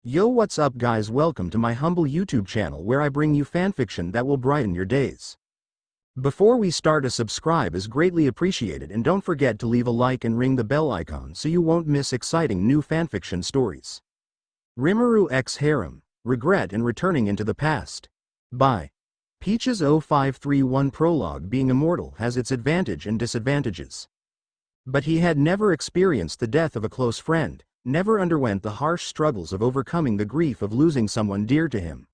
Yo, what's up guys, welcome to my humble YouTube channel where I bring you fanfiction that will brighten your days. Before we start, a subscribe is greatly appreciated, and don't forget to leave a like and ring the bell icon so you won't miss exciting new fanfiction stories. Rimuru X Harem, Regret and Returning into the Past. By peaches0531. Prologue. Being immortal has its advantage and disadvantages. But he had never experienced the death of a close friend, never underwent the harsh struggles of overcoming the grief of losing someone dear to him.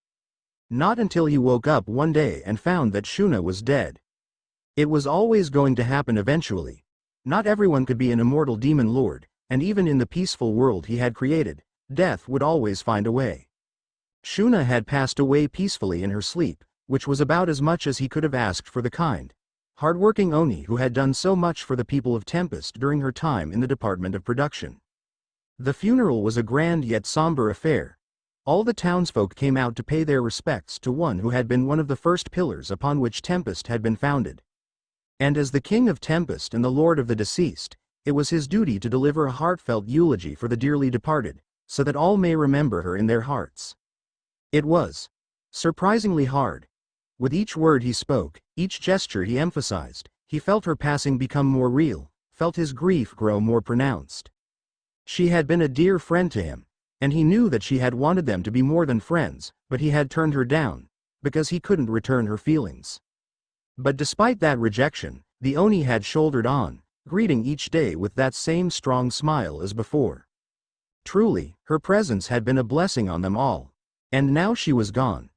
Not until he woke up one day and found that Shuna was dead. It was always going to happen eventually. Not everyone could be an immortal demon lord, and even in the peaceful world he had created, death would always find a way. Shuna had passed away peacefully in her sleep, which was about as much as he could have asked for the kind, hardworking Oni who had done so much for the people of Tempest during her time in the department of production. The funeral was a grand yet somber affair. All the townsfolk came out to pay their respects to one who had been one of the first pillars upon which Tempest had been founded. And as the king of Tempest and the lord of the deceased, it was his duty to deliver a heartfelt eulogy for the dearly departed, so that all may remember her in their hearts. It was surprisingly hard. With each word he spoke, each gesture he emphasized, he felt her passing become more real, felt his grief grow more pronounced. She had been a dear friend to him, and he knew that she had wanted them to be more than friends, but he had turned her down, because he couldn't return her feelings. But despite that rejection, the Oni had shouldered on, greeting each day with that same strong smile as before. Truly, her presence had been a blessing on them all. And now she was gone.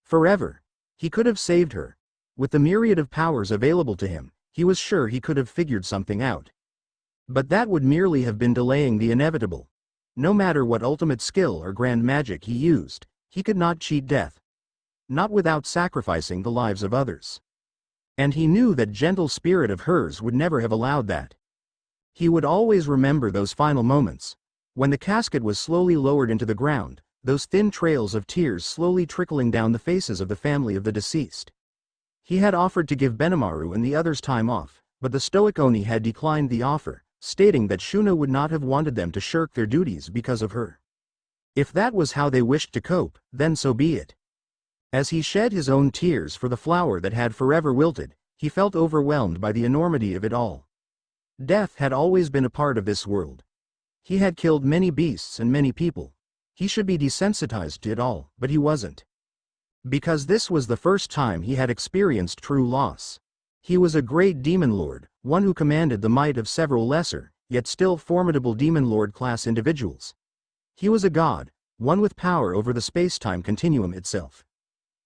Forever. He could have saved her. With the myriad of powers available to him, he was sure he could have figured something out. But that would merely have been delaying the inevitable. No matter what ultimate skill or grand magic he used, he could not cheat death. Not without sacrificing the lives of others. And he knew that gentle spirit of hers would never have allowed that. He would always remember those final moments, when the casket was slowly lowered into the ground, those thin trails of tears slowly trickling down the faces of the family of the deceased. He had offered to give Benimaru and the others time off, but the stoic Oni had declined the offer, stating that Shuna would not have wanted them to shirk their duties because of her. If that was how they wished to cope, then so be it. As he shed his own tears for the flower that had forever wilted, he felt overwhelmed by the enormity of it all. Death had always been a part of this world. He had killed many beasts and many people. He should be desensitized to it all, but he wasn't. Because this was the first time he had experienced true loss. He was a great demon lord, one who commanded the might of several lesser, yet still formidable demon lord class individuals. He was a god, one with power over the space-time continuum itself.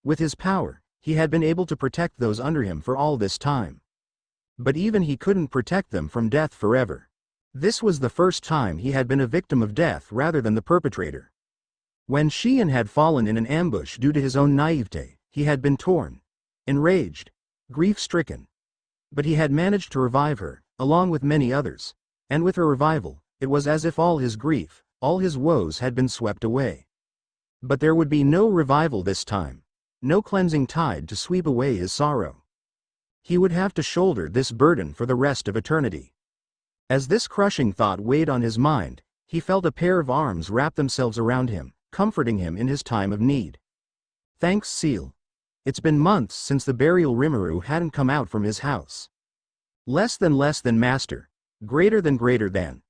With his power, he had been able to protect those under him for all this time. But even he couldn't protect them from death forever. This was the first time he had been a victim of death rather than the perpetrator. When Shion had fallen in an ambush due to his own naivete, he had been torn, enraged, grief-stricken. But he had managed to revive her, along with many others, and with her revival, it was as if all his grief, all his woes had been swept away. But there would be no revival this time, no cleansing tide to sweep away his sorrow. He would have to shoulder this burden for the rest of eternity. As this crushing thought weighed on his mind, he felt a pair of arms wrap themselves around him, comforting him in his time of need. Thanks, Seal. It's been months since the burial. Rimuru hadn't come out from his house. Less than master. Greater than.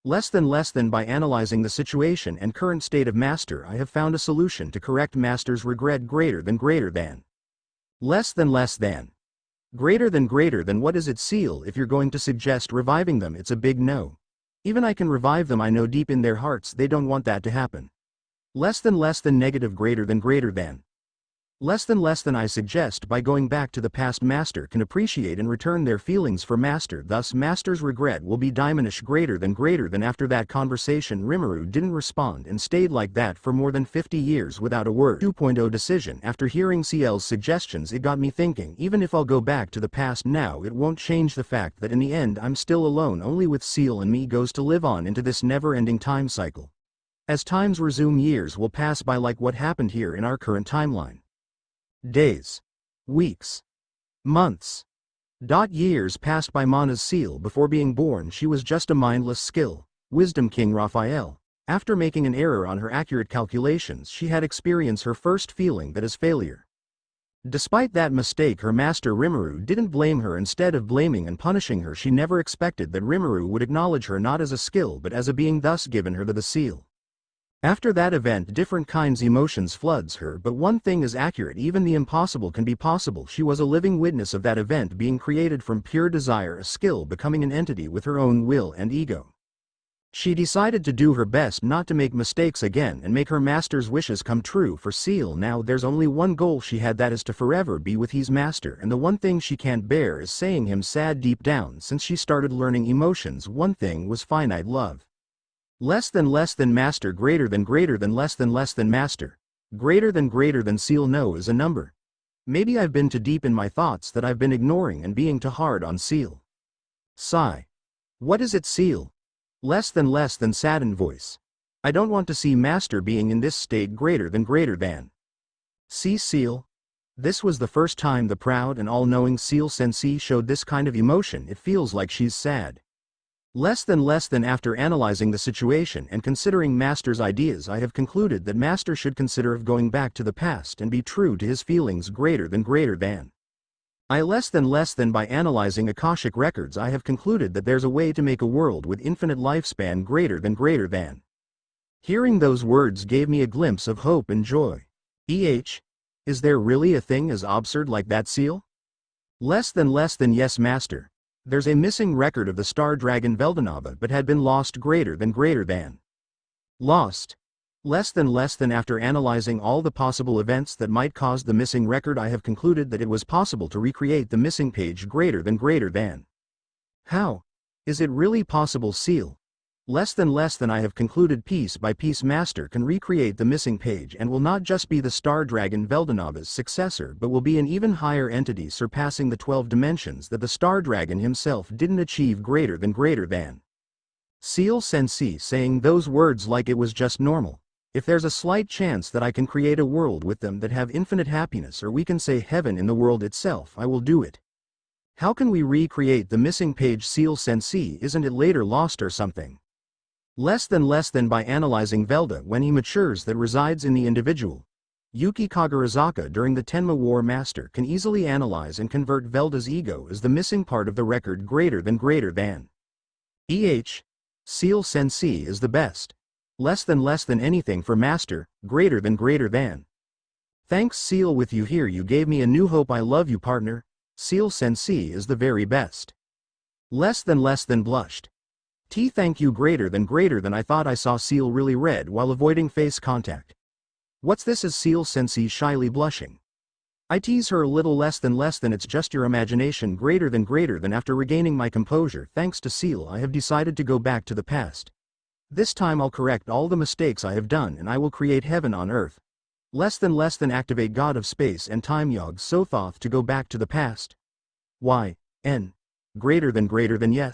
Less than. By analyzing the situation and current state of master, I have found a solution to correct master's regret. Greater than. Less than. Greater than. What is it, Seal? If you're going to suggest reviving them, it's a big no. Even I can revive them. I know deep in their hearts they don't want that to happen. Less than. Negative. Greater than. Less than. I suggest by going back to the past, master can appreciate and return their feelings for master, thus master's regret will be diminish. Greater than. After that conversation, Rimuru didn't respond and stayed like that for more than 50 years without a word. 2.0 decision. After hearing CL's suggestions, it got me thinking, even if I'll go back to the past now, it won't change the fact that in the end I'm still alone, only with Seal and me goes to live on into this never-ending time cycle. As times resume, years will pass by like what happened here in our current timeline. Days. Weeks. Months. Years passed by. Mana's Seal. Before being born she was just a mindless skill, wisdom king Raphael, After making an error on her accurate calculations, she had experienced her first feeling that is failure. Despite that mistake, her master Rimuru didn't blame her. Instead of blaming and punishing her, she never expected that Rimuru would acknowledge her not as a skill but as a being, thus given her the seal. After that event, different kinds emotions floods her, but one thing is accurate: even the impossible can be possible. She was a living witness of that event being created from pure desire, a skill becoming an entity with her own will and ego. She decided to do her best not to make mistakes again and make her master's wishes come true. For Seal, now there's only one goal she had, that is to forever be with his master, and the one thing she can't bear is saying him sad. Deep down, since she started learning emotions, one thing was finite love. Less than master, greater than less than master, greater than Seal. No is a number. Maybe I've been too deep in my thoughts, that I've been ignoring and being too hard on Seal. Sigh. What is it, Seal? Less than saddened voice. I don't want to see master being in this state. Greater than. See, Seal? This was the first time the proud and all-knowing Seal Sensei showed this kind of emotion. It feels like she's sad. Less than after analyzing the situation and considering master's ideas, I have concluded that master should consider of going back to the past and be true to his feelings. Greater than. Less than by analyzing Akashic records, I have concluded that there's a way to make a world with infinite lifespan. Greater than. Hearing those words gave me a glimpse of hope and joy. Is there really a thing as absurd like that, Seal? Less than yes, master. There's a missing record of the star dragon Veldanava, but had been lost. Greater than. Lost. Less than after analyzing all the possible events that might cause the missing record, I have concluded that it was possible to recreate the missing page. Greater than. How? Is it really possible, Seal? Less than I have concluded piece by piece master can recreate the missing page, and will not just be the star dragon Veldanava's successor, but will be an even higher entity, surpassing the 12 dimensions that the star dragon himself didn't achieve. Greater than. Seal Sensei saying those words like it was just normal. If there's a slight chance that I can create a world with them that have infinite happiness, or we can say heaven in the world itself, I will do it. How can we recreate the missing page, Seal Sensei? Isn't it later lost or something? Less than by analyzing Velda when he matures that resides in the individual. Yuki Kagarazaka during the Tenma War, master can easily analyze and convert Velda's ego as the missing part of the record. Greater than. Seal Sensei is the best. Less than anything for master. Greater than. Thanks, Seal. With you here you gave me a new hope. I love you, partner. Seal Sensei is the very best. Less than blushed. Thank you. Greater than. I thought I saw Seal really red while avoiding face contact. What's this? Is Seal Sensei shyly blushing? I tease her a little. Less than. It's just your imagination. Greater than. After regaining my composure thanks to Seal, I have decided to go back to the past. This time I'll correct all the mistakes I have done, and I will create heaven on earth. Less than activate God of space and time Yog Sothoth to go back to the past. Why, N. Greater than yes.